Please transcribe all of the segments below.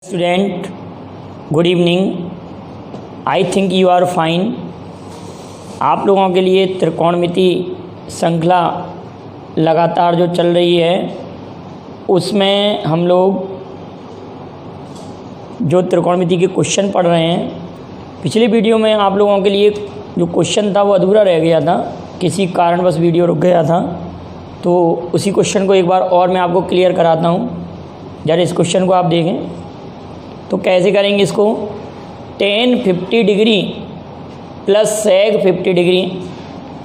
Student, good evening. I think you are fine. आप लोगों के लिए त्रिकोणमिति श्रृंखला लगातार जो चल रही है उसमें हम लोग जो त्रिकोणमिति के क्वेश्चन पढ़ रहे हैं। पिछले वीडियो में आप लोगों के लिए जो क्वेश्चन था वो अधूरा रह गया था, किसी कारणवश वीडियो रुक गया था, तो उसी क्वेश्चन को एक बार और मैं आपको क्लियर कराता हूँ। जरा इस क्वेश्चन को आप देखें तो कैसे करेंगे इसको। tan 50 degree plus sec 50 degree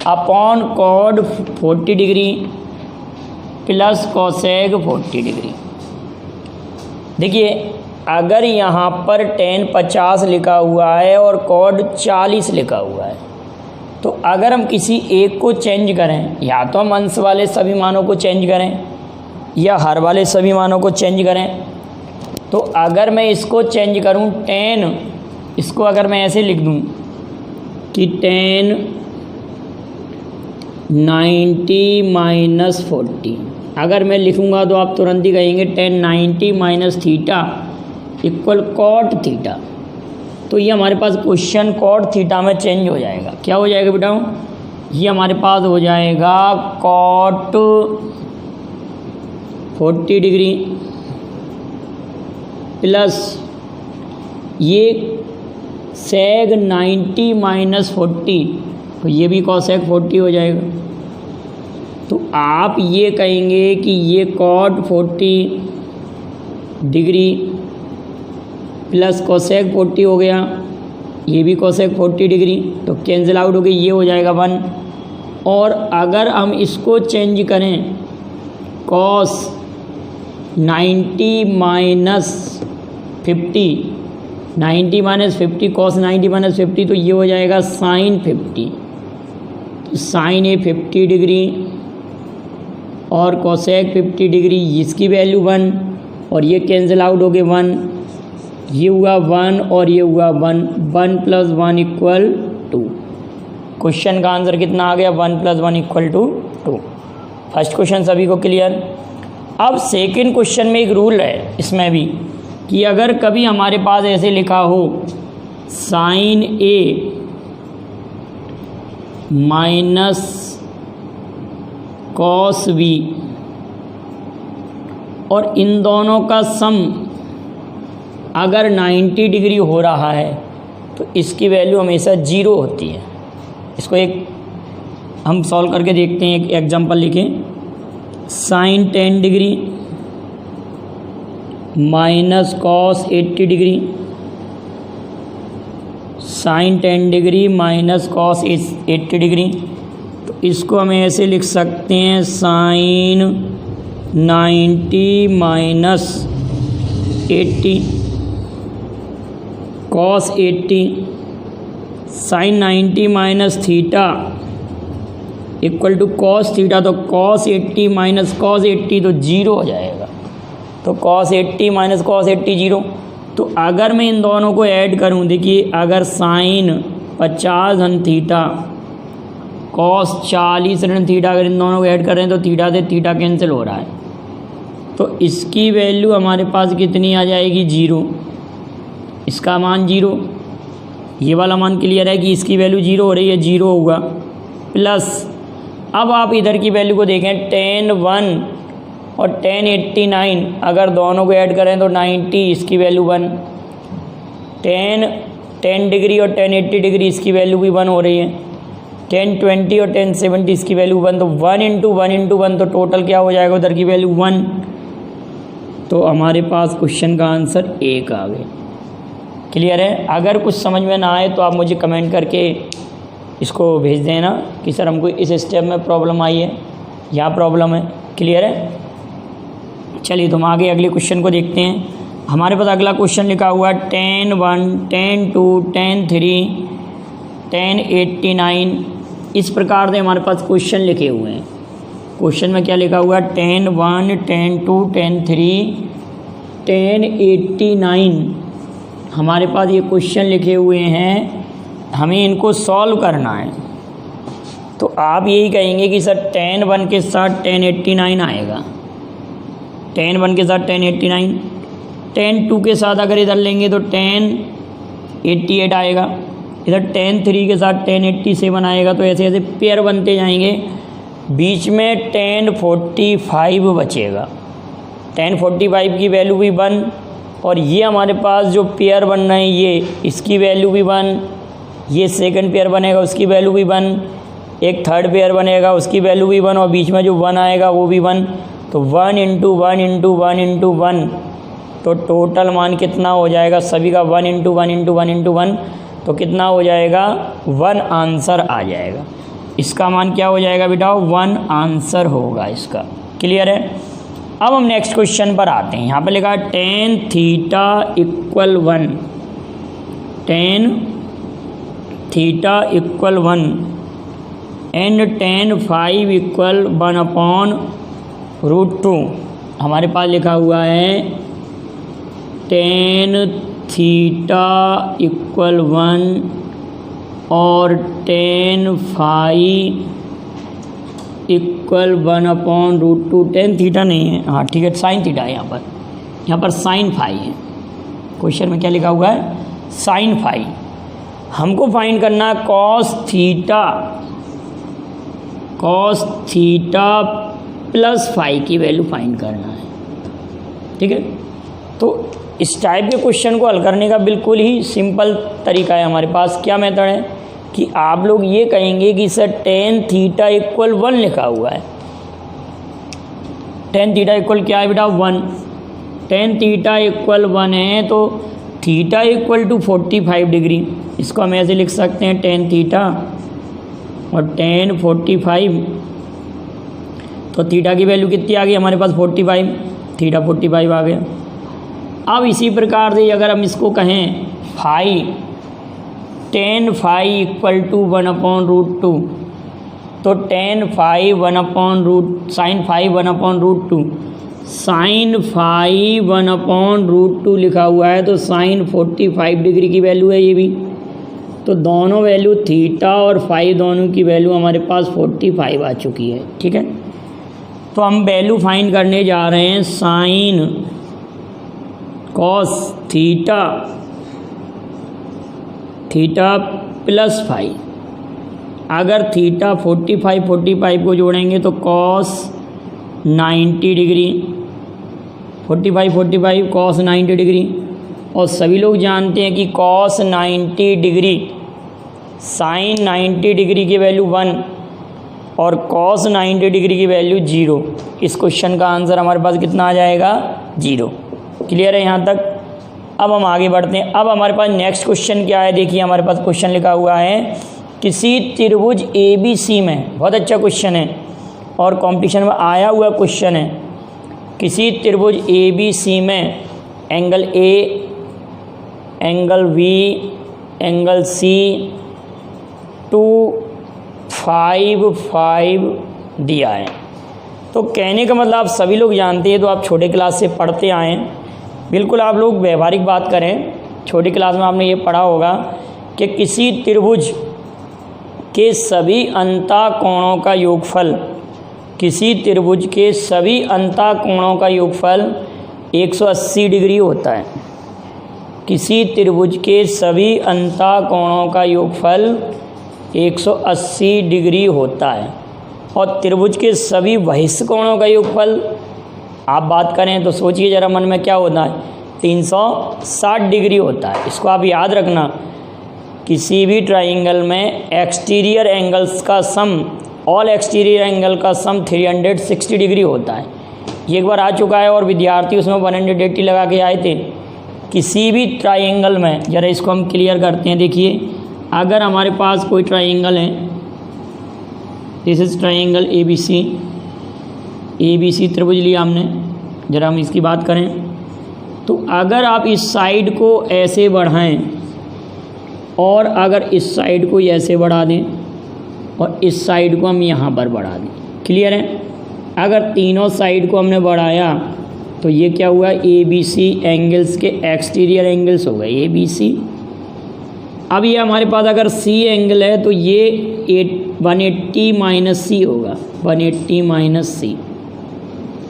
upon cot 40 degree plus cosec 40 degree. देखिए, अगर यहाँ पर tan 50 लिखा हुआ है और cot 40 लिखा हुआ है, तो अगर हम किसी एक को चेंज करें, या तो हम अंश वाले सभी मानों को चेंज करें या हर वाले सभी मानों को चेंज करें। तो अगर मैं इसको चेंज करूं tan, इसको अगर मैं ऐसे लिख दूं कि tan 90 माइनस 40, अगर मैं लिखूंगा तो आप तुरंत ही कहेंगे tan 90 minus theta equal cot theta. तो ये हमारे पास क्वेश्चन cot थीटा में चेंज हो जाएगा। क्या हो जाएगा बेटा? ये हमारे पास हो जाएगा cot 40 डिग्री प्लस ये sec 90 माइनस 40, तो ये भी cosec 40 हो जाएगा। तो आप ये कहेंगे कि ये cot 40 डिग्री प्लस cosec 40 हो गया, ये भी cosec 40 डिग्री, तो कैंसिल आउट हो गई, ये हो जाएगा 1। और अगर हम इसको चेंज करें cos 90 minus 50, 90 minus 50 cos 90 minus 50, तो ये हो जाएगा sin 50। तो sin ए 50 डिग्री और cosec 50 डिग्री, इसकी वैल्यू 1 और ये कैंसिल आउट हो गए 1, ये हुआ 1 और ये हुआ 1, 1 प्लस 1 इक्वल 2। क्वेश्चन का आंसर कितना आ गया? 1 plus 1 equal to 2। First question सभी को क्लियर। अब सेकंड क्वेश्चन में एक रूल है इसमें भी, कि अगर कभी हमारे पास ऐसे लिखा हो sin a minus cos b और इन दोनों का सम अगर 90 डिग्री हो रहा है, तो इसकी वैल्यू हमेशा 0 होती है। इसको एक हम सॉल्व करके देखते हैं। एक एग्जांपल लिखें, sin 10 degree minus cos 80 degree, sin 10 degree minus cos 80 degree. तो इसको हम ऐसे लिख सकते हैं sin 90 minus 80 cos 80, sin 90 minus theta equal to cos theta, तो cos 80 माइनस cos 80 तो 0 हो जाएगा। तो cos 80 माइनस cos 80 0। तो अगर मैं इन दोनों को ऐड करूं, देखिए अगर sin 50 धन थीटा cos 40 ऋण थीटा, अगर इन दोनों को ऐड कर रहे हैं तो थीटा से थीटा कैंसिल हो रहा है, तो इसकी वैल्यू हमारे पास कितनी आ जाएगी? 0। इसका मान 0, ये वाला मान क्लियर है कि इसकी वैल्यू 0 हो रही है, 0 होगा। प्लस अब आप इधर की वैल्यू को देखें, tan 1 और tan 89, अगर दोनों को ऐड करें तो 90, इसकी वैल्यू 1। tan 10 डिग्री और tan 80 डिग्री, इसकी वैल्यू भी 1 हो रही है। tan 20 और tan 70, इसकी वैल्यू 1। तो 1 इंटू 1 इंटू 1, तो टोटल क्या हो जाएगा उधर की वैल्यू 1। तो हमारे पास क्वेश्चन का आंसर 1 आ गया। क्लियर है? अगर कुछ समझ में ना आए तो आप मुझे कमेंट करके इसको भेज देना कि सर हमको इस स्टेप में प्रॉब्लम आई है या प्रॉब्लम है। क्लियर है? चलिए तो हम आगे अगले क्वेश्चन को देखते हैं। हमारे पास अगला क्वेश्चन लिखा हुआ है tan 1, tan 2, tan 3, tan 89। इस प्रकार से हमारे पास क्वेश्चन लिखे हुए हैं। क्वेश्चन में क्या लिखा हुआ है? tan 1, tan 2, tan 3, tan 89। हमारे पास ये क्वेश्चन लिखे हुए हैं, हमें इनको सॉल्व करना है। तो आप यही कहेंगे कि सर tan 1 के साथ tan 89 आएगा, tan 1 के साथ tan 89। tan 2 के साथ अगर इधर लेंगे तो tan 88 आएगा, इधर tan 3 के साथ tan 87 आएगा। तो ऐसे ऐसे पेयर बनते जाएंगे, बीच में tan 45 बचेगा। tan 45 की वैल्यू भी 1, और ये हमारे पास जो पेयर बन रहे हैं ये, इसकी वैल्यू भी 1, ये सेकंड पेयर बनेगा उसकी वैल्यू भी 1, एक थर्ड पेयर बनेगा उसकी वैल्यू भी 1, और बीच में जो 1 आएगा वो भी 1। तो 1 × 1 × 1 × 1, तो टोटल मान कितना हो जाएगा सभी का 1 × 1 × 1 × 1, तो कितना हो जाएगा 1 आंसर आ जाएगा। इसका मान क्या हो जाएगा बेटा 1 आंसर होगा इसका। क्लियर है। अब हम नेक्स्ट क्वेश्चन पर आते हैं। यहाँ पर लिखा है tan theta equal 1, tan theta equal 1 and tan 5 equal 1/√2। हमारे पास लिखा हुआ है tan थीटा इक्वल 1 और tan 5 इक्वल 1/√2। tan थीटा नहीं है, हाँ ठीक है, साइन थीटा है यहाँ पर साइन 5 है। क्वेश्चन में क्या लिखा हुआ है साइन 5। हमको फाइंड करना है cos थीटा प्लस 5 की वैल्यू फाइंड करना है। ठीक है, तो इस टाइप के क्वेश्चन को हल करने का बिल्कुल ही सिंपल तरीका है हमारे पास। क्या मेथड है कि आप लोग ये कहेंगे कि सर tan थीटा इक्वल 1 लिखा हुआ है, tan थीटा इक्वल क्या है बेटा 1, tan थीटा इक्वल 1 है तो थीटा इक्वल टू 45 डिग्री। इसको हम ऐसे लिख सकते हैं tan थीटा और tan 45, तो थीटा की वैल्यू कितनी आ गई हमारे पास 45, थीटा 45 आ गया। अब इसी प्रकार से अगर हम इसको कहें tan 5 इक्वल टू 1/√2, तो tan 5 साइन 5 1/√2, साइन 5 1/√2 लिखा हुआ है, तो साइन 45 डिग्री की वैल्यू है ये भी। तो दोनों वैल्यू थीटा और 5 दोनों की वैल्यू हमारे पास 45 आ चुकी है। ठीक है, तो हम वैल्यू फाइंड करने जा रहे हैं साइन कॉस थीटा प्लस 5। अगर थीटा 45 को जोड़ेंगे तो कॉस 90 डिग्री, 45 कॉस 90 डिग्री। और सभी लोग जानते हैं कि कॉस 90 डिग्री साइन 90 डिग्री की वैल्यू 1 और कॉस 90 डिग्री की वैल्यू 0। इस क्वेश्चन का आंसर हमारे पास कितना आ जाएगा 0। क्लियर है यहाँ तक। अब हम आगे बढ़ते हैं। अब हमारे पास नेक्स्ट क्वेश्चन क्या है, देखिए हमारे पास क्वेश्चन लिखा हुआ है किसी त्रिभुज ABC में, बहुत अच्छा क्वेश्चन है और कंपटीशन में आया हुआ क्वेश्चन है। किसी त्रिभुज ABC में angle A, angle B, angle C 2, 5, 5 दिया है। तो कहने का मतलब आप सभी लोग जानते हैं, तो आप छोटे क्लास से पढ़ते आए हैं, बिल्कुल आप लोग व्यवहारिक बात करें। छोटी क्लास में आपने ये पढ़ा होगा कि किसी त्रिभुज के सभी अंतःकोणों का योगफल, किसी त्रिभुज के सभी अंतःकोणों का योगफल 180 डिग्री होता है। किसी त्रिभुज के सभी अंतःकोणों का योगफल 180 डिग्री होता है। और त्रिभुज के सभी बहिष्कोणों का योगफल आप बात करें तो सोचिए ज़रा मन में क्या होता है, 360 डिग्री होता है। इसको आप याद रखना, किसी भी ट्राइंगल में एक्सटीरियर एंगल्स का सम, ऑल एक्सटीरियर एंगल का सम 360 डिग्री होता है। ये एक बार आ चुका है और विद्यार्थी उसमें 180 लगा के आए थे। किसी भी ट्राइंगल में, ज़रा इसको हम क्लियर करते हैं। देखिए अगर हमारे पास कोई ट्राइंगल है, दिस इज ट्राइंगल ABC त्रिभुज लिया हमने, ज़रा हम इसकी बात करें तो अगर आप इस साइड को ऐसे बढ़ाएं और अगर इस साइड को ऐसे बढ़ा दें और इस साइड को हम यहाँ पर बढ़ा दें, क्लियर है। अगर तीनों साइड को हमने बढ़ाया तो ये क्या हुआ, ABC एंगल्स के एक्सटीरियर एंगल्स हो गए ABC। अब ये हमारे पास अगर C एंगल है तो ये 180 - C होगा, 180 - C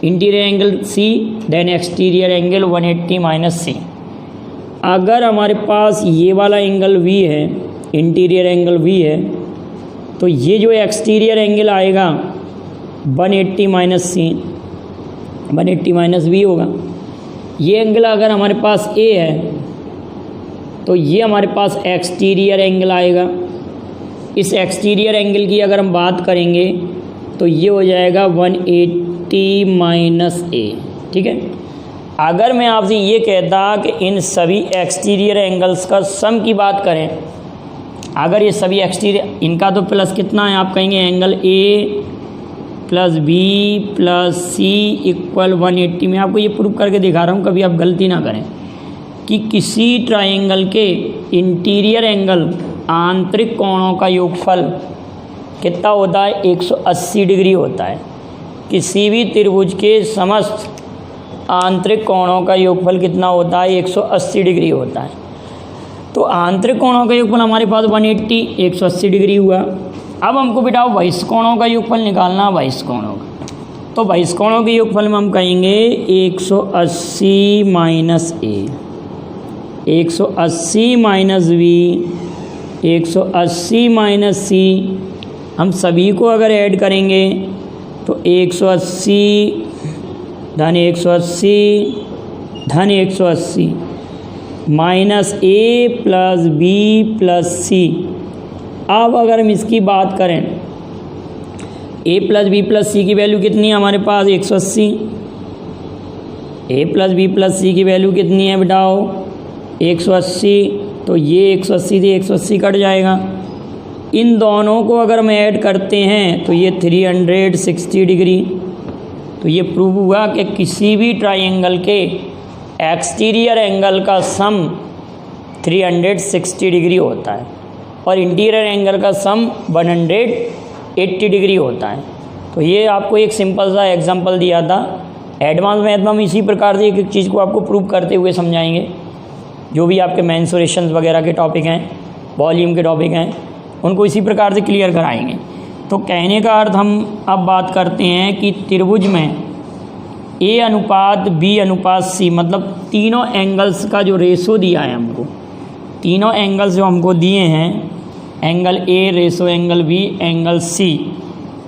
interior angle C then exterior angle 180 minus C. अगर हमारे पास ये वाला एंगल वी है, इंटीरियर एंगल वी है, तो ये जो एक्सटीरियर एंगल आएगा 180 माइनस सी, 180 माइनस वी होगा। ये एंगल अगर हमारे पास ए है तो ये हमारे पास एक्सटीरियर एंगल आएगा। इस एक्सटीरियर एंगल की अगर हम बात करेंगे तो ये हो जाएगा 180 माइनस ए। ठीक है, अगर मैं आपसे ये कहता कि इन सभी एक्सटीरियर एंगल्स का सम की बात करें, अगर ये सभी एक्सटीरियर, इनका तो प्लस कितना है, आप कहेंगे angle A plus B plus C equal 180। मैं आपको ये प्रूव करके दिखा रहा हूँ, कभी आप गलती ना करें, कि किसी ट्रायंगल के इंटीरियर एंगल आंतरिक कोणों का योगफल कितना होता है, 180 डिग्री होता है। किसी भी त्रिभुज के समस्त आंतरिक कोणों का योगफल कितना होता है, 180 डिग्री होता है। तो आंतरिक कोणों का योगफल हमारे पास 180, 180 डिग्री हुआ। अब हमको बेटा बहिष्ठ कोणों का योगफल निकालना, बहिष्ठ कोणों का। तो बहिष्ठ कोणों के योगफल में हम कहेंगे 180 माइनस ए, 180 माइनस बी, 180 माइनस सी। हम सभी को अगर ऐड करेंगे तो 180 धन 180 धन 180 माइनस ए प्लस बी प्लस सी। अब अगर हम इसकी बात करें, ए प्लस बी प्लस सी की वैल्यू कितनी है हमारे पास, 180। ए प्लस बी प्लस सी की वैल्यू कितनी है बेटाओ, 180। तो ये 180 से 180 कट जाएगा। इन दोनों को अगर हम ऐड करते हैं तो ये 360 डिग्री। तो ये प्रूव हुआ कि किसी भी ट्रायंगल के एक्सटीरियर एंगल का सम 360 डिग्री होता है और इंटीरियर एंगल का सम 180 डिग्री होता है। तो ये आपको एक सिंपल सा एग्जांपल दिया था। एडवांस मैथ में हम इसी प्रकार से एक एक चीज़ को आपको प्रूव करते हुए समझाएंगे। जो भी आपके मेंसुरेशंस वगैरह के टॉपिक हैं, वॉल्यूम के टॉपिक हैं, उनको इसी प्रकार से क्लियर कराएंगे। तो कहने का अर्थ हम अब बात करते हैं कि त्रिभुज में ए अनुपात बी अनुपात सी, मतलब तीनों एंगल्स का जो रेशो दिया है हमको, तीनों एंगल्स जो हमको दिए हैं, angle A ratio angle B angle C,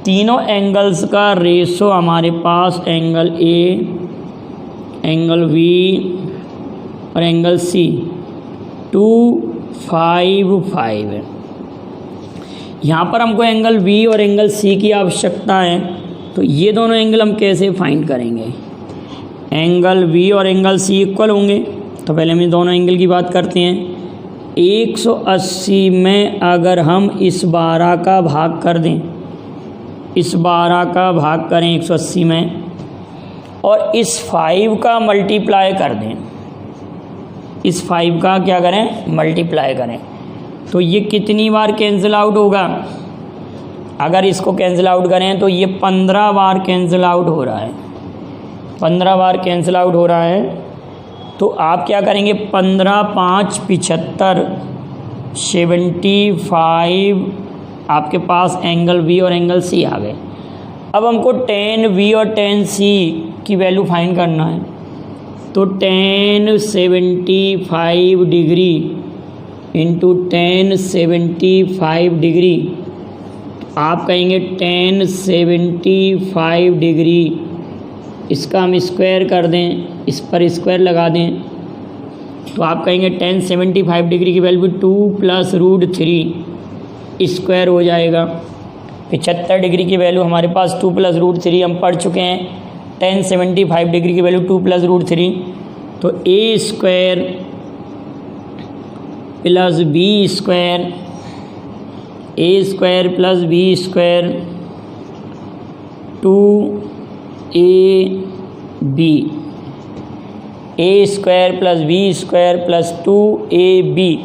तीनों एंगल्स का रेशो हमारे पास एंगल ए, एंगल बी और एंगल सी 255 है। यहाँ पर हमको एंगल बी और एंगल सी की आवश्यकता है। तो ये दोनों एंगल हम कैसे फाइंड करेंगे, एंगल बी और एंगल सी इक्वल होंगे। तो पहले हम दोनों एंगल की बात करते हैं। 180 में अगर हम इस 12 का भाग कर दें, इस 12 का भाग करें 180 में, और इस 5 का मल्टीप्लाई कर दें, इस 5 का क्या करें, मल्टीप्लाई करें, तो ये कितनी बार कैंसिल आउट होगा। अगर इसको कैंसिल आउट करें तो ये 15 बार कैंसिल आउट हो रहा है, 15 बार कैंसिल आउट हो रहा है। तो आप क्या करेंगे, 15 5 75 75 आपके पास एंगल बी और एंगल सी आ गए। अब हमको tan बी और tan सी की वैल्यू फाइंड करना है। तो tan 75 degree into tan 75 degree, आप कहेंगे tan 75 डिग्री, इसका हम स्क्वायर कर दें, इस पर स्क्वायर लगा दें, तो आप कहेंगे tan 75 डिग्री की वैल्यू 2 + √3 स्क्वायर हो जाएगा। 75 डिग्री की वैल्यू हमारे पास 2 + √3 हम पढ़ चुके हैं। tan 75 डिग्री की वैल्यू 2 + √3, तो a square plus B square, a square plus B square 2ab, a square plus B square plus 2ab।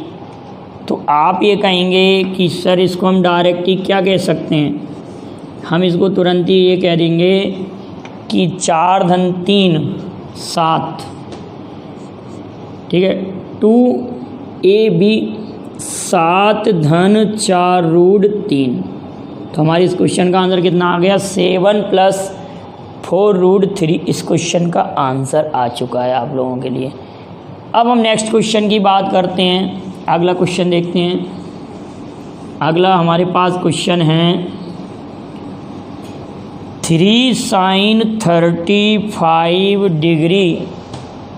तो आप ये कहेंगे कि सर इसको हम डायरेक्ट ही क्या कह सकते हैं, हम इसको तुरंत ही ये कह देंगे कि 4 धन 3 7, ठीक है, 2ab 7 धन 4 √3। तो हमारे इस क्वेश्चन का आंसर कितना आ गया, 7 + 4√3 इस क्वेश्चन का आंसर आ चुका है आप लोगों के लिए। अब हम नेक्स्ट क्वेश्चन की बात करते हैं, अगला क्वेश्चन देखते हैं। अगला हमारे पास क्वेश्चन है 3 sin 35 degree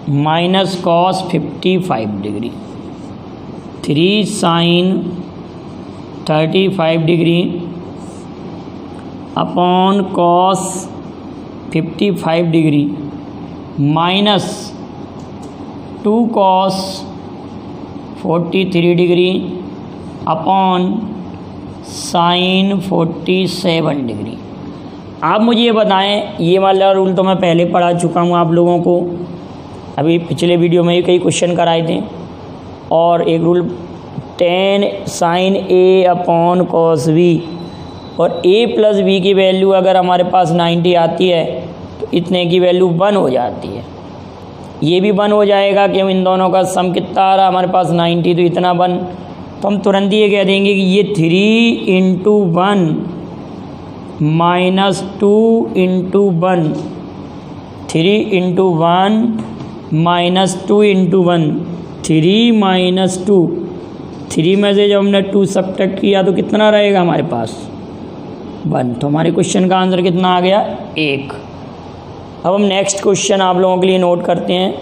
minus cos 55 degree. 3 sin 35 degree upon cos 55 degree minus 2 cos 43 degree upon sine 47 degree. आप मुझे ये बताएं, ये वाला रूल तो मैं पहले पढ़ा चुका हूँ आप लोगों को, अभी पिछले वीडियो में ही कई क्वेश्चन कराए थे। और एक rule 10 sin a upon cos b, और a प्लस b की वैल्यू अगर हमारे पास 90 आती है तो इतने की वैल्यू 1 हो जाती है। ये भी 1 हो जाएगा कि इन दोनों का सम कितना आ रहा है हमारे पास 90, तो इतना 1। तो हम तुरंत ये कह देंगे कि ये 3 × 1 माइनस 2 × 1, 3 × 1 माइनस 2 × 1, 3 माइनस 2, 3 में से जब हमने 2 सब्ट्रैक्ट किया तो कितना रहेगा हमारे पास 1। तो हमारे क्वेश्चन का आंसर कितना आ गया 1। अब हम नेक्स्ट क्वेश्चन आप लोगों के लिए नोट करते हैं।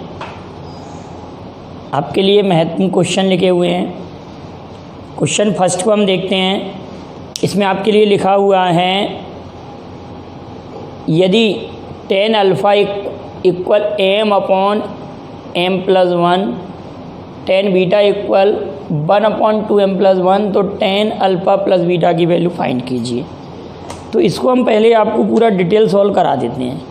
आपके लिए महत्वपूर्ण क्वेश्चन लिखे हुए हैं। क्वेश्चन फर्स्ट को हम देखते हैं। इसमें आपके लिए लिखा हुआ है यदि tan alpha equal m upon m plus 1, tan beta equal 1 upon 2m plus 1, तो tan अल्फ़ा प्लस बीटा की वैल्यू फाइंड कीजिए। तो इसको हम पहले आपको पूरा डिटेल सॉल्व करा देते हैं,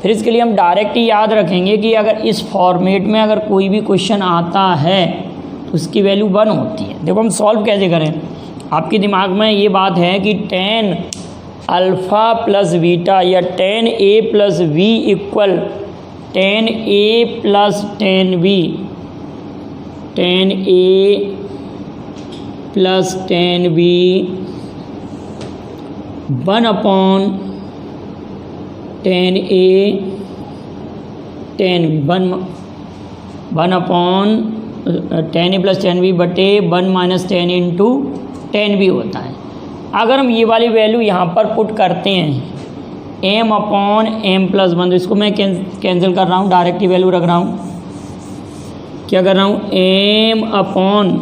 फिर इसके लिए हम डायरेक्ट ही याद रखेंगे कि अगर इस फॉर्मेट में अगर कोई भी क्वेश्चन आता है तो उसकी वैल्यू 1 होती है। देखो हम सॉल्व कैसे करें, आपके दिमाग में ये बात है कि tan अल्फ़ा प्लस बीटा या tan a plus v equal tan a plus tan b, tan a plus tan b 1 upon tan a tan b, 1 upon tan a plus tan b बटे 1 minus tan into tan b होता है। अगर हम ये वाली value यहाँ पर put करते हैं m अपॉन m प्लस 1, तो इसको मैं कैंसिल कर रहा हूँ, डायरेक्ट ही वैल्यू रख रहा हूँ। क्या कर रहा हूँ m upon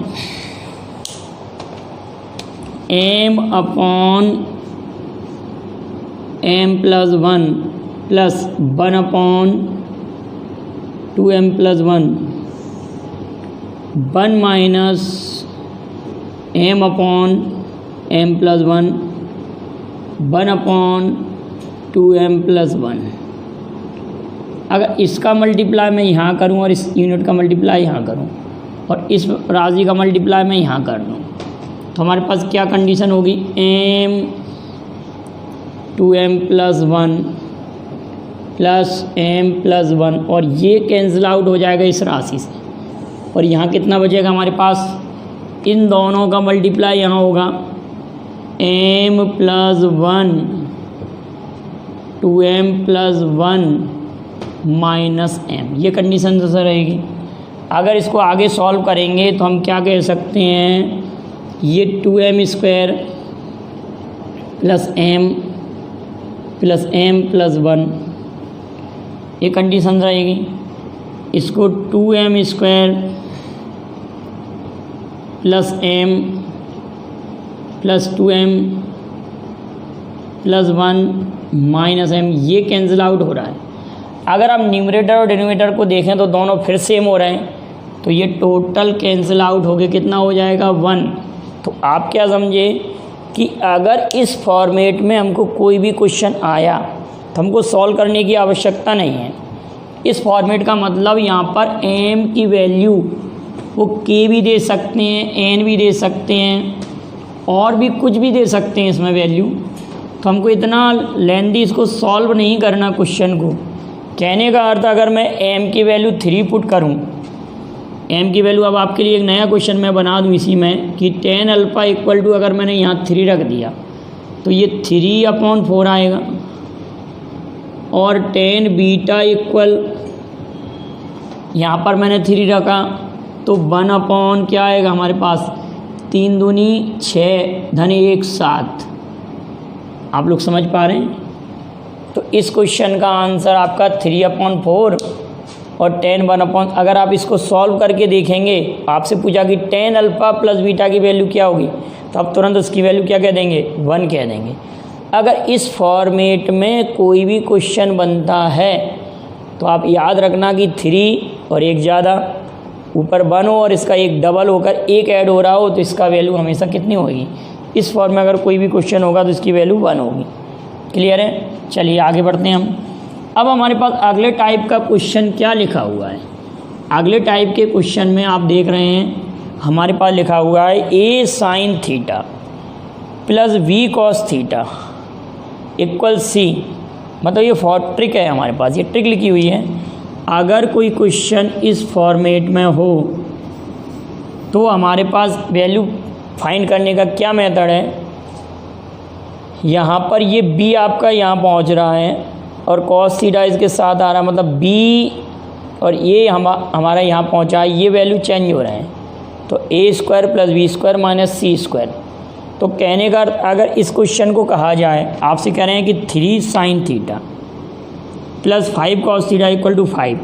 m plus 1 plus 1 upon 2m plus 1, 1 minus m upon m plus 1, 1 upon 2m plus 1। अगर इसका मल्टीप्लाई मैं यहाँ करूँ और इस यूनिट का मल्टीप्लाई यहाँ करूँ और इस राशि का मल्टीप्लाई मैं यहाँ कर दूँ, तो हमारे पास क्या कंडीशन होगी, m 2m plus 1 plus m plus 1, और ये कैंसिल आउट हो जाएगा इस राशि से, और यहाँ कितना बचेगा हमारे पास, इन दोनों का मल्टीप्लाई यहाँ होगा m plus 1 2m plus 1 minus m, ये कंडीशन जैसा रहेगी। अगर इसको आगे सॉल्व करेंगे तो हम क्या कह सकते हैं, ये 2m square plus m plus 1, ये कंडीशन रहेगी। इसको 2m square plus m plus 2m plus 1 minus m, ये कैंसिल आउट हो रहा है। अगर आप न्यूमरेटर और डिनोमिनेटर को देखें तो दोनों फिर सेम हो रहे हैं, तो ये टोटल कैंसिल आउट हो गया, कितना हो जाएगा 1। तो आप क्या समझे कि अगर इस फॉर्मेट में हमको कोई भी क्वेश्चन आया तो हमको सॉल्व करने की आवश्यकता नहीं है। इस फॉर्मेट का मतलब यहाँ पर m की वैल्यू वो k भी दे सकते हैं, n भी दे सकते हैं, और भी कुछ भी दे सकते हैं इसमें वैल्यू। तो हमको इतना लेंदी इसको सॉल्व नहीं करना क्वेश्चन को। कहने का अर्थ, अगर मैं m की वैल्यू 3 पुट करूं, m की वैल्यू, अब आपके लिए एक नया क्वेश्चन मैं बना दूं इसी में कि tan अल्फ़ा इक्वल टू, अगर मैंने यहाँ 3 रख दिया तो ये 3/4 आएगा, और टेन बीटा इक्वल, यहाँ पर मैंने 3 रखा तो 1 अपॉन क्या आएगा हमारे पास, 3 दूनी 6 धन 1 7। आप लोग समझ पा रहे हैं? तो इस क्वेश्चन का आंसर आपका 3/4 और 10 1/, अगर आप इसको सॉल्व करके देखेंगे, आपसे पूछा कि 10 अल्फ़ा प्लस बीटा की वैल्यू क्या होगी, तो आप तुरंत उसकी वैल्यू क्या कह देंगे, 1 कह देंगे। अगर इस फॉर्मेट में कोई भी क्वेश्चन बनता है तो आप याद रखना कि 3 और 1 ज़्यादा, ऊपर 1 हो और इसका 1 डबल होकर 1 ऐड हो रहा हो तो इसका वैल्यू हमेशा कितनी होगी, इस फॉर्म में अगर कोई भी क्वेश्चन होगा तो इसकी वैल्यू 1 होगी। क्लियर है? चलिए आगे बढ़ते हैं हम। अब हमारे पास अगले टाइप का क्वेश्चन क्या लिखा हुआ है। अगले टाइप के क्वेश्चन में आप देख रहे हैं हमारे पास लिखा हुआ है a sin theta plus v cos theta equal c। मतलब ये ट्रिक है, हमारे पास ये ट्रिक लिखी हुई है। अगर कोई क्वेश्चन इस फॉर्मेट में हो तो हमारे पास वैल्यू फाइंड करने का क्या मेथड है, यहाँ पर ये b आपका यहाँ पहुँच रहा है और cos थीटा इसके साथ आ रहा है, मतलब b और ये हमारा यहाँ पहुँचा है, ये वैल्यू चेंज हो रहे हैं। तो a² plus b² minus c²। तो कहने का अगर इस क्वेश्चन को कहा जाए, आपसे कह रहे हैं कि 3 sin theta plus 5 cos theta equal to 5,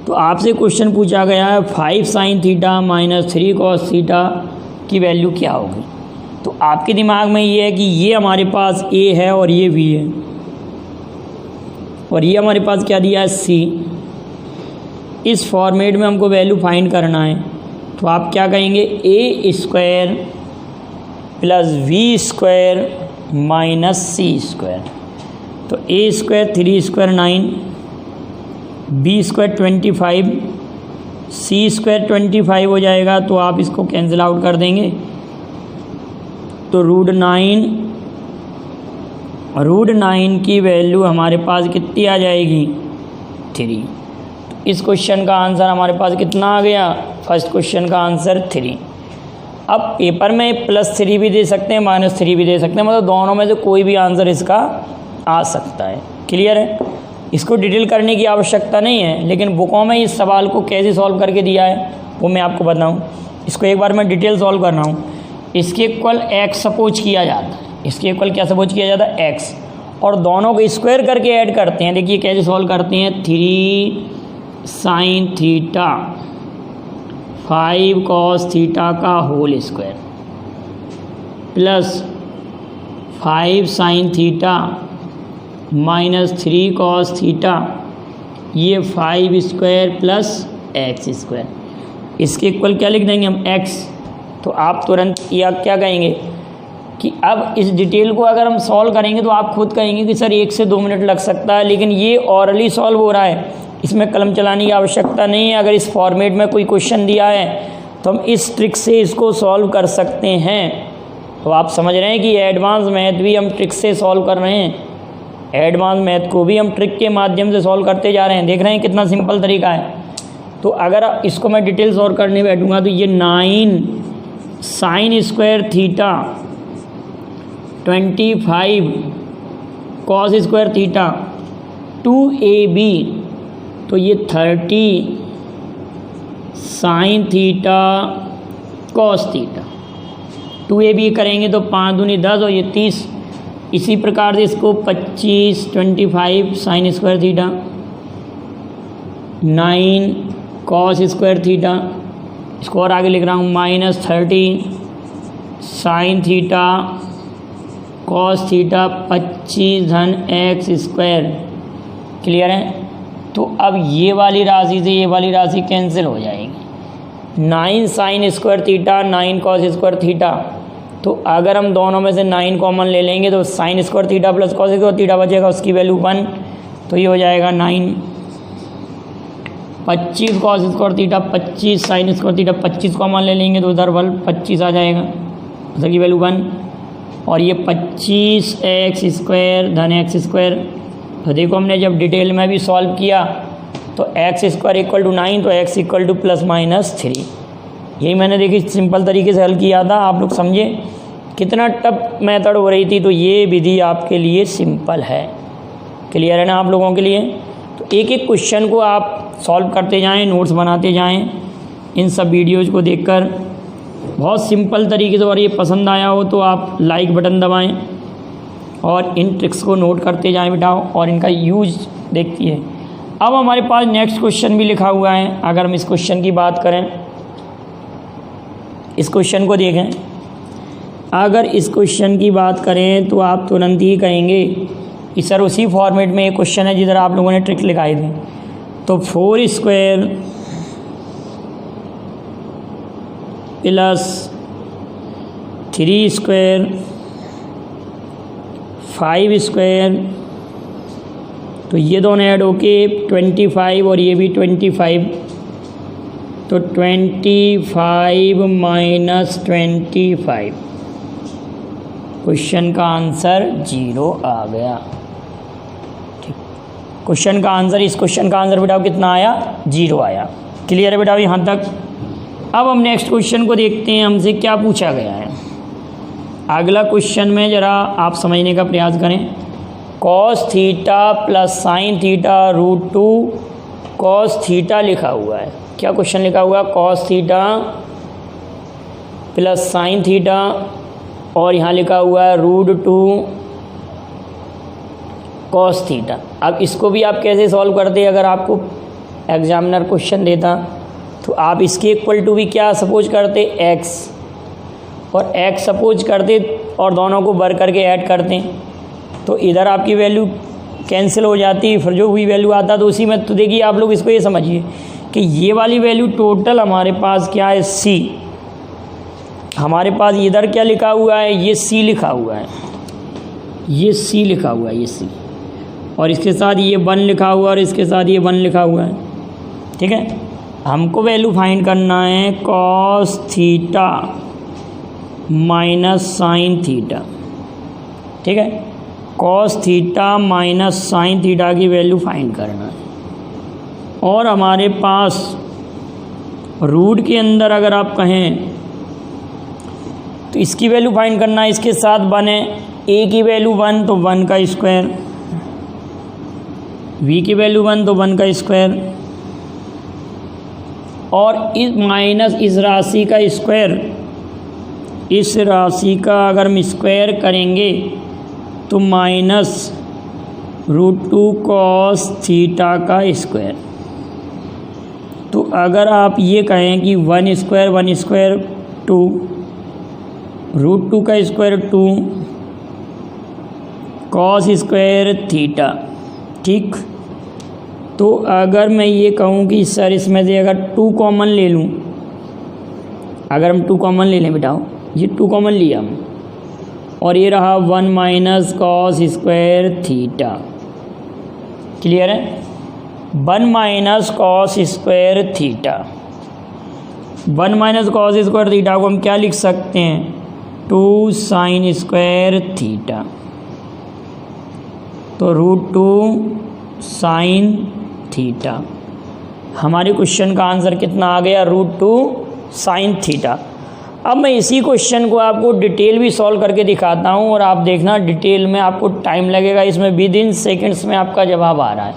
तो आपसे क्वेश्चन पूछा गया है 5 sin theta minus 3 cos theta की वैल्यू क्या होगी। तो आपके दिमाग में ये है कि ये हमारे पास a है और ये v है और ये हमारे पास क्या दिया है, c। इस फॉर्मेट में हमको वैल्यू फाइंड करना है, तो आप क्या कहेंगे, a² plus v² minus c²। तो a² 3² 9, b² 25, c² 25 हो जाएगा। तो आप इसको कैंसिल आउट कर देंगे तो √9 की वैल्यू हमारे पास कितनी आ जाएगी, 3। तो इस क्वेश्चन का आंसर हमारे पास कितना आ गया, फर्स्ट क्वेश्चन का आंसर 3। अब पेपर में +3 भी दे सकते हैं, -3 भी दे सकते हैं, मतलब दोनों में से कोई भी आंसर इसका आ सकता है। क्लियर है? इसको डिटेल करने की आवश्यकता नहीं है, लेकिन बुकों में इस सवाल को कैसे सॉल्व करके दिया है वो मैं आपको बताऊं। इसको एक बार मैं डिटेल सॉल्व कर रहा हूँ। इसके इक्वल x सपोज किया जाता है, इसके इक्वल क्या सपोज किया जाता है, x, और दोनों को स्क्वायर करके ऐड करते हैं। देखिए कैसे सॉल्व करते हैं, 3 sin थीटा 5 cos थीटा का whole square plus 5 sin theta minus 3 cos theta, ये 5² प्लस x²। इसके इक्वल क्या लिख देंगे हम, x। तो आप तुरंत या क्या कहेंगे कि अब इस डिटेल को अगर हम सॉल्व करेंगे तो आप खुद कहेंगे कि सर 1 से 2 मिनट लग सकता है, लेकिन ये ऑरली सॉल्व हो रहा है, इसमें कलम चलाने की आवश्यकता नहीं है। अगर इस फॉर्मेट में कोई क्वेश्चन दिया है तो हम इस ट्रिक से इसको सॉल्व कर सकते हैं। तो आप समझ रहे हैं कि एडवांस मैथ भी हम ट्रिक से सॉल्व कर रहे हैं, एडवांस मैथ को भी हम ट्रिक के माध्यम से सॉल्व करते जा रहे हैं। देख रहे हैं कितना सिंपल तरीका है। तो अगर इसको मैं डिटेल सॉल्व करने बैठूंगा तो ये 9 sin² theta 25 cos² theta 2ab, तो ये 30 sin theta cos theta 2ab करेंगे तो 5 दूनी 10 और ये 30। इसी प्रकार से इसको 25 25 sin² थीटा 9 cos² थीटा, इसको और आगे लिख रहा हूँ -30 sin थीटा cos थीटा 25 धन x²। क्लियर है? तो अब ये वाली राशि से ये वाली राशि कैंसिल हो जाएगी। 9 sin² थीटा 9 cos² थीटा, तो अगर हम दोनों में से 9 कॉमन ले लेंगे तो sin² theta plus cos² theta बचेगा, उसकी वैल्यू 1। तो ये हो जाएगा 9। 25 cos² theta 25 sin² theta 25 common ले लेंगे तो उधर 25 आ जाएगा, उसकी वैल्यू 1। और ये 25 x² धन x²। तो देखो हमने जब डिटेल में भी सॉल्व किया तो x² इक्वल टू 9, तो x इक्वल टू +-3। यही मैंने देखी सिंपल तरीके से हल किया था। आप लोग समझे कितना टफ मेथड हो रही थी, तो ये विधि आपके लिए सिंपल है। क्लियर है ना आप लोगों के लिए। तो एक एक क्वेश्चन को आप सॉल्व करते जाएं, नोट्स बनाते जाएं इन सब वीडियोज़ को देखकर, बहुत सिंपल तरीके से। और ये पसंद आया हो तो आप लाइक बटन दबाएं और इन ट्रिक्स को नोट करते जाएं बेटा, और इनका यूज देखती है। अब हमारे पास नेक्स्ट क्वेश्चन भी लिखा हुआ है। अगर हम इस क्वेश्चन की बात करें, इस क्वेश्चन को देखें, अगर इस क्वेश्चन की बात करें तो आप तुरंत ही कहेंगे कि सर उसी फॉर्मेट में एक क्वेश्चन है जिधर आप लोगों ने ट्रिक लिखाई थी। तो 4 स्क्वायर प्लस 3 स्क्वायर 5 स्क्वायर, तो ये दोनों ऐड होके 25 और ये भी 25, तो 25 माइनस 25, क्वेश्चन का आंसर 0 आ गया। ठीक, क्वेश्चन का आंसर, इस क्वेश्चन का आंसर बेटा कितना आया? 0 आया। क्लियर है बेटा यहाँ तक। अब हम नेक्स्ट क्वेश्चन को देखते हैं, हमसे क्या पूछा गया है। अगला क्वेश्चन में ज़रा आप समझने का प्रयास करें। Cos theta plus sine theta root 2 cos theta लिखा हुआ है। क्या क्वेश्चन लिखा हुआ है? Cos theta plus sine theta, और यहाँ लिखा हुआ है रूट 2 कॉस थीटा। अब इसको भी आप कैसे सॉल्व करते? अगर आपको एग्जामिनर क्वेश्चन देता तो आप इसके इक्वल टू भी क्या सपोज करते? x, और x सपोज करते और दोनों को बर करके ऐड करते, तो इधर आपकी वैल्यू कैंसिल हो जाती, फिर जो हुई वैल्यू आता तो उसी में। तो देखिए आप लोग इसको ये समझिए कि ये वाली वैल्यू टोटल हमारे पास क्या है? c। हमारे पास इधर क्या लिखा हुआ है? ये c लिखा हुआ है, ये c लिखा हुआ है, ये c, और इसके साथ ये 1 लिखा हुआ है, और इसके साथ ये 1 लिखा हुआ है। ठीक है, हमको वैल्यू फाइंड करना है cos theta minus sine theta. ठीक है, cos theta minus sine theta की वैल्यू फाइंड करना है। और हमारे पास रूट के अंदर अगर आप कहें तो इसकी वैल्यू फाइंड करना है, इसके साथ 1 है, a की वैल्यू 1 तो 1 का स्क्वायर, v की वैल्यू 1 तो 1 का स्क्वायर, और इस माइनस इस राशि का स्क्वायर, इस राशि का अगर हम स्क्वायर करेंगे तो माइनस रूट 2 कॉस थीटा का स्क्वायर। तो अगर आप ये कहें कि 1 स्क्वायर 2, रूट 2 का स्क्वायर 2 कॉस स्क्वायर थीटा। ठीक, तो अगर मैं ये कहूँ कि सर इसमें से अगर 2 कॉमन ले लूँ, अगर हम 2 कॉमन ले लें बेटाओ, ये 2 कॉमन लिया हम, और ये रहा 1 minus cos square theta. Clear है? 1 minus cos square theta, 1 minus cos square theta को हम क्या लिख सकते हैं? 2 साइन स्क्वायर थीटा। तो रूट 2 साइन थीटा, हमारे क्वेश्चन का आंसर कितना आ गया? Root 2 sine theta. अब मैं इसी क्वेश्चन को आपको डिटेल भी सॉल्व करके दिखाता हूँ, और आप देखना डिटेल में आपको टाइम लगेगा, इसमें विदिन सेकंड्स में आपका जवाब आ रहा है।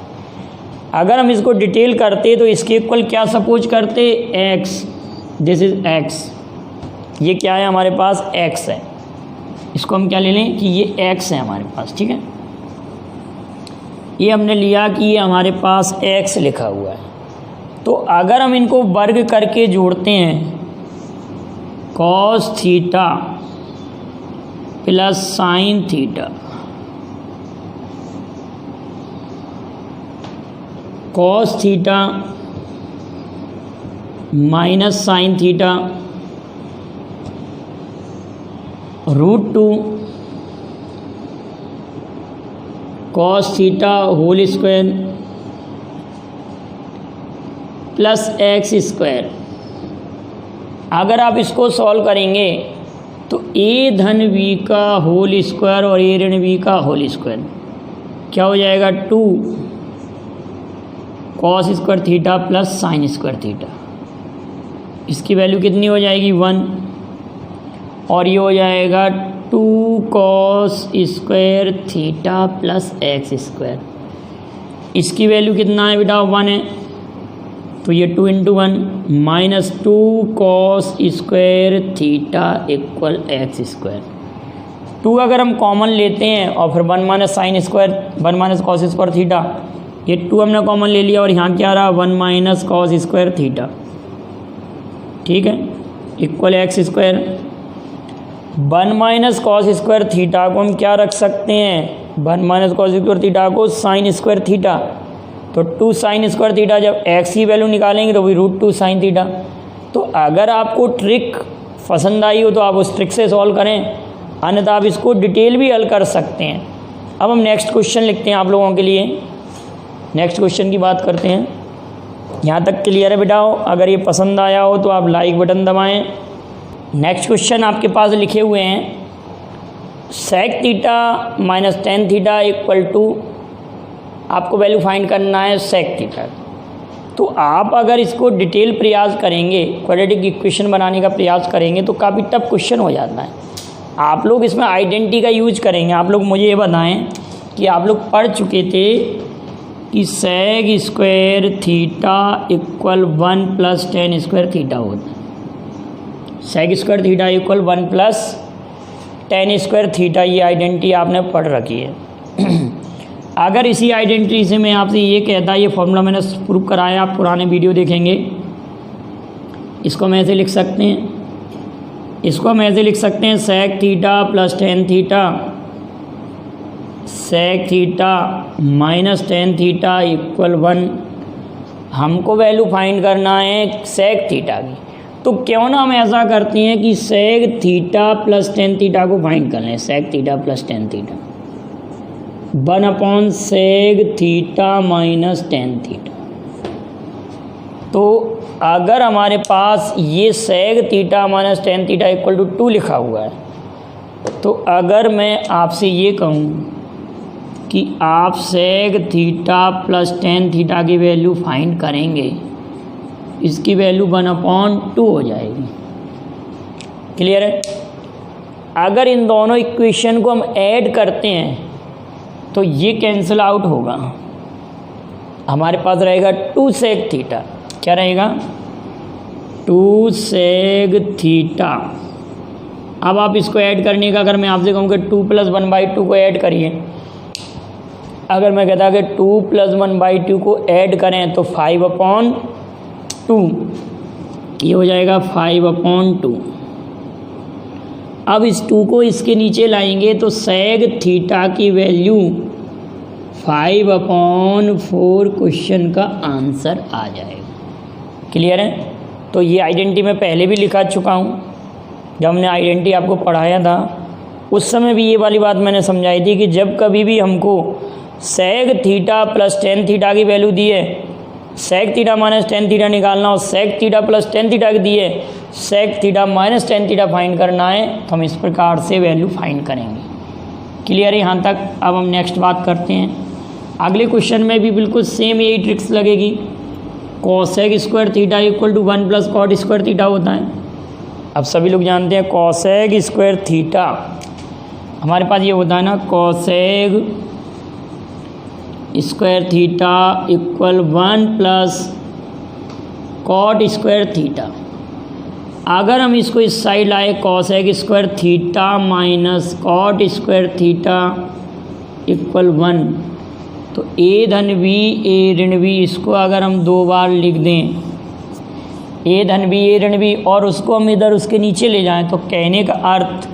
अगर हम इसको डिटेल करते तो इसके इक्वल क्या सपोज करते? x, दिस इज x, ये क्या है हमारे पास? x है। इसको हम क्या ले लें कि ये x है हमारे पास। ठीक है, ये हमने लिया कि ये हमारे पास x लिखा हुआ है। तो अगर हम इनको वर्ग करके जोड़ते हैं, cos theta plus sine theta, cos theta minus sine theta root 2 cos theta whole square plus x square. अगर आप इसको सॉल्व करेंगे तो a धन v का होल स्क्वायर और a ऋण v का होल स्क्वायर क्या हो जाएगा? 2 cos square theta plus sign square theta. इसकी वैल्यू कितनी हो जाएगी? 1, और ये हो जाएगा 2 cos square theta plus x square. इसकी वैल्यू कितना है बेटा 1 है, तो ये 2 × 1 -2 cos square theta equal x square. 2 अगर हम कॉमन लेते हैं और फिर 1 - sin square 1 - cos square theta, ये 2 हमने कॉमन ले लिया और यहाँ क्या रहा 1 - cos स्क्वायर थीटा, ठीक है, equal x square. 1 - cos square theta को हम क्या रख सकते हैं, 1 - cos स्क्वायर थीटा को sin स्क्वायर थीटा, तो 2 sin स्क्वायर थीटा, जब x की वैल्यू निकालेंगे तो वही √2 sin थीटा। तो अगर आपको ट्रिक पसंद आई हो तो आप उस ट्रिक से सॉल्व करें, अन्यथा आप इसको डिटेल भी हल कर सकते हैं। अब हम नेक्स्ट क्वेश्चन लिखते हैं आप लोगों के लिए। नेक्स्ट क्वेश्चन की बात करते हैं। यहाँ तक क्लियर है बेटा? अगर ये पसंद आया हो तो आप लाइक बटन दबाएं। नेक्स्ट क्वेश्चन आपके पास लिखे हुए हैं sec theta minus tan theta equal to, आपको वैल्यू फाइंड करना है sec थीटा। तो आप अगर इसको डिटेल प्रयास करेंगे, क्वाड्रेटिक इक्वेशन बनाने का प्रयास करेंगे तो काफ़ी टफ क्वेश्चन हो जाता है। आप लोग इसमें आइडेंटिटी का यूज करेंगे। आप लोग मुझे ये बताएं कि आप लोग पढ़ चुके थे कि sec square theta equal 1 + tan square theta होता है। sec square theta equal 1 + tan square theta, ये आइडेंटिटी आपने पढ़ रखी है। अगर इसी आइडेंटिटी से मैं आपसे ये कहता, ये फॉर्मूला मैंने प्रूव कराया, आप पुराने वीडियो देखेंगे, इसको हम ऐसे लिख सकते हैं, इसको हम ऐसे लिख सकते हैं sec theta + tan theta, sec theta minus tan theta equal 1। हमको वैल्यू फाइंड करना है sec थीटा की, तो क्यों ना हम ऐसा करते हैं कि sec थीटा + tan थीटा को फाइंड कर लें। sec theta + tan theta 1/sec theta minus tan theta. तो अगर हमारे पास ये sec theta minus tan theta equal to 2 लिखा हुआ है, तो अगर मैं आपसे ये कहूँ कि आप sec थीटा + tan थीटा की वैल्यू फाइंड करेंगे, इसकी वैल्यू 1/2 हो जाएगी। क्लियर है? अगर इन दोनों इक्वेशन को हम ऐड करते हैं तो ये कैंसिल आउट होगा, हमारे पास रहेगा 2 sec थीटा। क्या रहेगा? 2 sec थीटा। अब आप इसको ऐड करने का, अगर मैं आपसे कहूँ कि 2 + 1/2 को ऐड करिए, अगर मैं कहता कि 2 + 1/2 को ऐड करें तो 5/2, ये हो जाएगा 5/2। अब इस 2 को इसके नीचे लाएंगे तो sec थीटा की वैल्यू 5/4 क्वेश्चन का आंसर आ जाएगा। क्लियर है? तो ये आइडेंटिटी मैं पहले भी लिखा चुका हूँ, जब हमने आइडेंटिटी आपको पढ़ाया था उस समय भी ये वाली बात मैंने समझाई थी कि जब कभी भी हमको sec थीटा + tan थीटा की वैल्यू दी है, sec theta minus tan theta निकालना और sec थीटा + tan थीटा की दी है, sec theta minus tan theta find करना है, तो हम इस प्रकार से वैल्यू फाइंड करेंगे। क्लियर है यहाँ तक? अब हम नेक्स्ट बात करते हैं। अगले क्वेश्चन में भी बिल्कुल सेम यही ट्रिक्स लगेगी। cosec square theta equal to 1 + cot square theta होता है। अब सभी लोग जानते हैं cosec स्क्वायर थीटा, हमारे पास ये होता है ना, cosec square theta equal 1 + cot square theta. अगर हम इसको इस साइड लाए cosec square theta minus cot square theta equal 1, तो a धन b a ऋण b, इसको अगर हम 2 बार लिख दें, a धन b a ऋण b, और उसको हम इधर उसके नीचे ले जाएं, तो कहने का अर्थ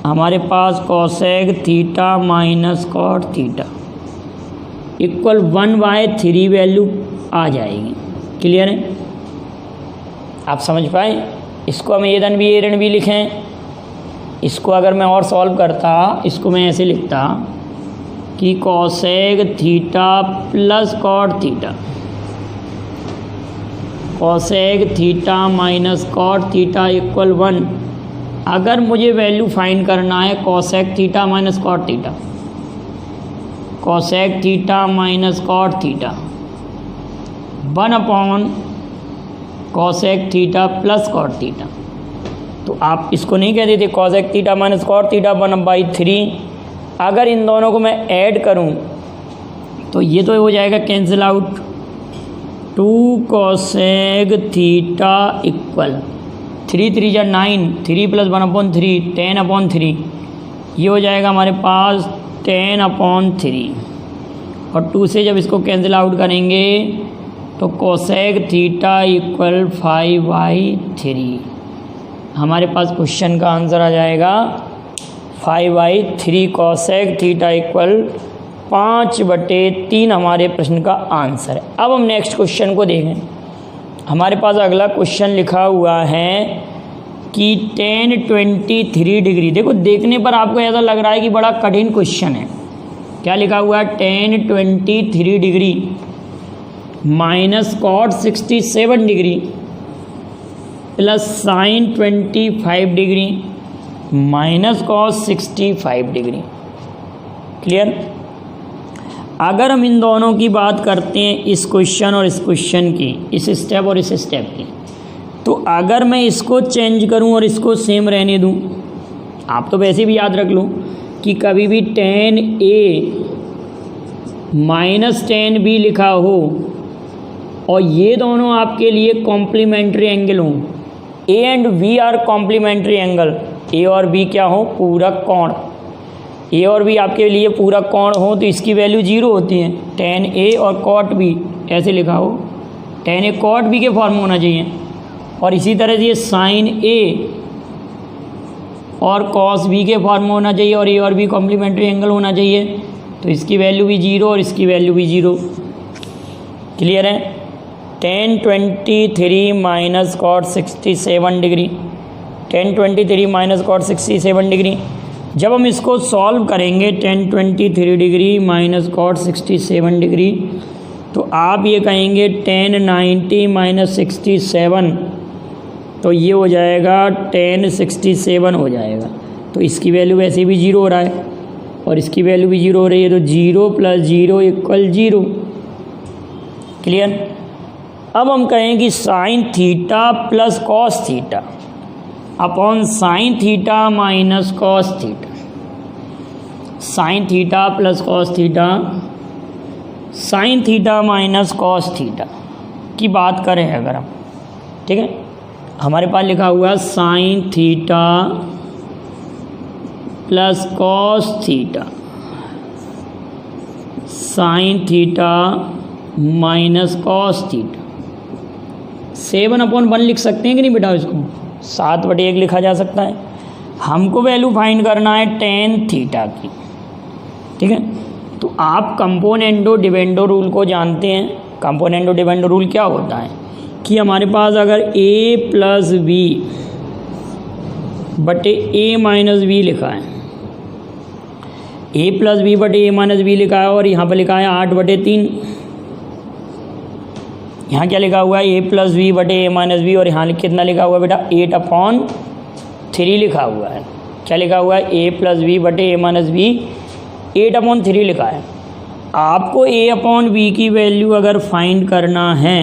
हमारे पास cosec theta minus cot theta equal 1/3 value आ जाएगी। क्लियर है? आप समझ पाए? इसको हम a धन b a ऋण b लिखें, इसको अगर मैं और सॉल्व करता, इसको मैं ऐसे लिखता कि cosec theta + cot theta, cosec theta minus cot theta equal 1। अगर मुझे वैल्यू फाइंड करना है cosec theta minus cot theta, cosec theta minus cot theta 1/cosec theta + cot theta, तो आप इसको नहीं कह देते cosec theta minus cot theta 1/3। अगर इन दोनों को मैं ऐड करूं तो ये तो हो जाएगा cancel out. 2 cosec theta equal 3 3 जा 9, 3 + 1/3 10/3, ये हो जाएगा हमारे पास 10/3। और 2 से जब इसको कैंसिल आउट करेंगे तो कोसेक थीटा इक्वल 5/3। हमारे पास क्वेश्चन का आंसर आ जाएगा 5/3 कोसेक थीटा इक्वल 5/3 हमारे प्रश्न का आंसर है। अब हम नेक्स्ट क्वेश्चन को देखें। हमारे पास अगला क्वेश्चन लिखा हुआ है कि tan 23 डिग्री। देखो देखने पर आपको ऐसा लग रहा है कि बड़ा कठिन क्वेश्चन है। क्या लिखा हुआ है? tan 23 degree minus cot 67 degree plus sin 25 degree minus cos 65 degree. Clear? अगर हम इन दोनों की बात करते हैं, इस क्वेश्चन और इस क्वेश्चन की, इस स्टेप और इस स्टेप की, तो अगर मैं इसको चेंज करूं और इसको सेम रहने दूं, आप तो वैसे भी याद रख लो कि कभी भी tan A minus tan B लिखा हो और ये दोनों आपके लिए कॉम्प्लीमेंट्री एंगल हों, A and B are complementary angle, A और B क्या हो? पूरक कोण। A और B आपके लिए पूरक कोण हो तो इसकी वैल्यू 0 होती है। tan A और cot B ऐसे लिखा हो, tan A cot B के फॉर्म में होना चाहिए। और इसी तरह से ये sin A और cos B के फॉर्म में होना चाहिए और A और B कॉम्प्लीमेंट्री एंगल होना चाहिए। तो इसकी वैल्यू भी 0 और इसकी वैल्यू भी 0। क्लियर है? tan 23 minus cot 67 degree, tan 23 minus cot 67 degree. जब हम इसको सॉल्व करेंगे tan 23 degree minus cot 67 degree, तो आप ये कहेंगे tan 90 माइनस 67, तो ये हो जाएगा tan 67 हो जाएगा। तो इसकी वैल्यू वैसे भी 0 हो रहा है और इसकी वैल्यू भी 0 हो रही है, तो 0 + 0 इक्वल 0। क्लियर? अब हम कहें कि sin theta plus cos theta upon sin theta minus cos theta, sin theta plus cos theta, sin theta minus cos theta की बात करें अगर हम, ठीक है, हमारे पास लिखा हुआ sin theta plus cos theta, sin theta minus cos theta. 7/1 लिख सकते हैं कि नहीं बेटा? इसको 7/1 लिखा जा सकता है। हमको वैल्यू फाइंड करना है tan थीटा की, ठीक है। तो आप कंपोनेंटो डिविडेंडो रूल को जानते हैं। कंपोनेंटो डिविडेंडो रूल क्या होता है कि हमारे पास अगर a प्लस b बटे a माइनस b लिखा है, a प्लस b बटे a माइनस b लिखा है और यहाँ पर लिखा है 8/3। यहाँ क्या लिखा हुआ है? a प्लस b बटे a माइनस b और यहाँ कितना लिखा हुआ है बेटा? 8/3 लिखा हुआ है। क्या लिखा हुआ है? a प्लस b बटे a माइनस b 8/3 लिखा है। आपको a/b की वैल्यू अगर फाइंड करना है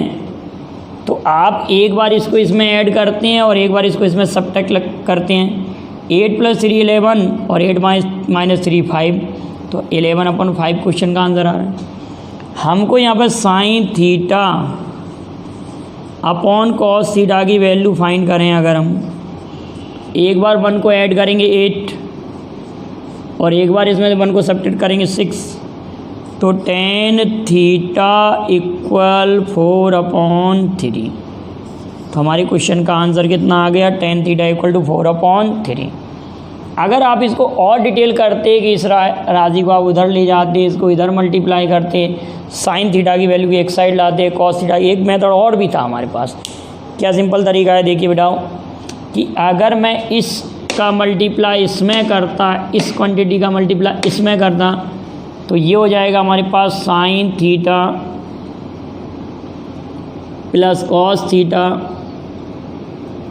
तो आप एक बार इसको इसमें ऐड करते हैं और एक बार इसको इसमें सब्ट्रैक्ट करते हैं। 8 + 3 11 और 8 - 3 5, तो 11/5 क्वेश्चन का आंसर आ रहा है। हमको यहाँ पर sine theta upon cos theta की वैल्यू फाइंड करें अगर हम, एक बार 1 को ऐड करेंगे 8 और एक बार इसमें 1 को सब्ट्रैक्ट करेंगे 6, तो tan थीटा इक्वल 4/3। तो हमारे क्वेश्चन का आंसर कितना आ गया? tan theta equal to 4/3। अगर आप इसको और डिटेल करते कि इस राशि को आप उधर ले जाते, इसको इधर मल्टीप्लाई करते, साइन थीटा की वैल्यू एक साइड लाते, कॉस थीटा, एक मेथड और भी था हमारे पास। क्या सिंपल तरीका है? देखिए बेटाओ कि अगर मैं इसका मल्टीप्लाई इसमें करता, इस क्वांटिटी का मल्टीप्लाई इसमें करता, तो ये हो जाएगा हमारे पास sine theta plus cos theta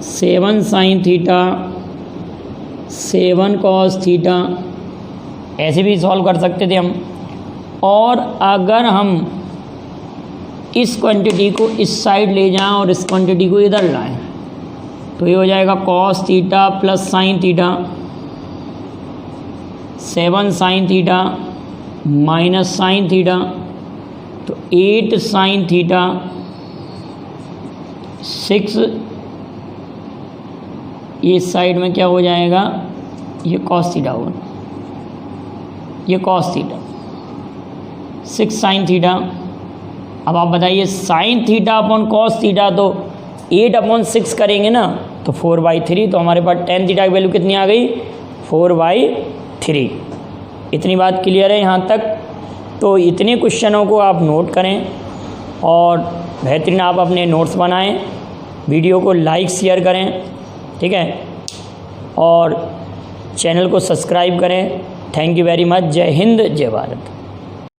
7 sine theta 7 cos theta, ऐसे भी सॉल्व कर सकते थे हम। और अगर हम इस क्वांटिटी को इस साइड ले जाएं और इस क्वांटिटी को इधर लाएं, तो ये हो जाएगा cos theta plus sine theta 7 sine theta minus sine theta 8 sine theta 6, ये साइड में क्या हो जाएगा, ये कॉस थीटा होगा, ये कॉस थीटा 6 साइन थीटा। अब आप बताइए sine theta upon cos theta तो 8/6 करेंगे ना तो 4/3, तो हमारे पास टेन थीटा की वैल्यू कितनी आ गई, 4/3। इतनी बात क्लियर है यहाँ तक। तो इतने क्वेश्चनों को आप नोट करें और बेहतरीन आप अपने नोट्स बनाएं, वीडियो को लाइक शेयर करें, ठीक है, और चैनल को सब्सक्राइब करें। Thank you very much. जय हिंद, जय भारत।